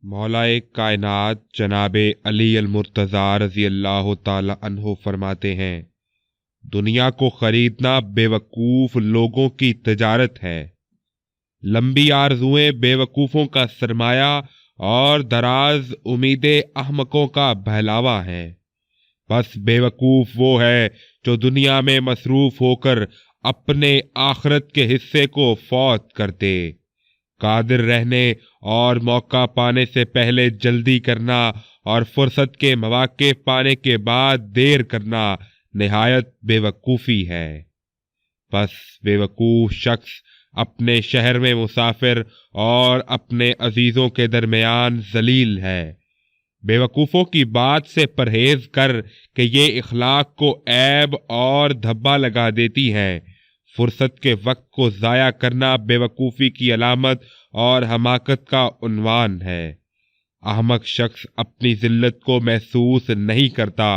मौलाए कायनात जनाब अली अलमुर्तज़ा रज़ी अल्लाह ताला अन्हो फरमाते हैं, दुनिया को खरीदना बेवकूफ़ लोगों की तिजारत है। लंबी आरज़ुएं बेवकूफ़ों का सरमाया और दराज उम्मीदें अहमकों का बहलावा है। बस बेवकूफ़ वो है जो दुनिया में मसरूफ़ होकर अपने आखिरत के हिस्से को फौत कर दे। कादिर रहने और मौका पाने से पहले जल्दी करना और फुर्सत के मौके पाने के बाद देर करना निहायत बेवकूफ़ी है। बस बेवकूफ़ शख्स अपने शहर में मुसाफिर और अपने अजीज़ों के दरमियान जलील है। बेवकूफ़ों की बात से परहेज कर कि ये इखलाक को ऐब और धब्बा लगा देती हैं। फुर्सत के वक्त को ज़ाया करना बेवकूफ़ी की अलामत और हमाकत का उन्वान है। अहमक शख्स अपनी ज़िल्लत को महसूस नहीं करता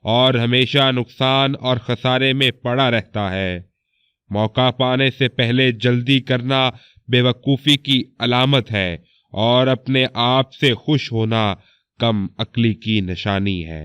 और हमेशा नुकसान और खसारे में पड़ा रहता है। मौका पाने से पहले जल्दी करना बेवकूफ़ी की अलामत है और अपने आप से खुश होना कम अक्ली की निशानी है।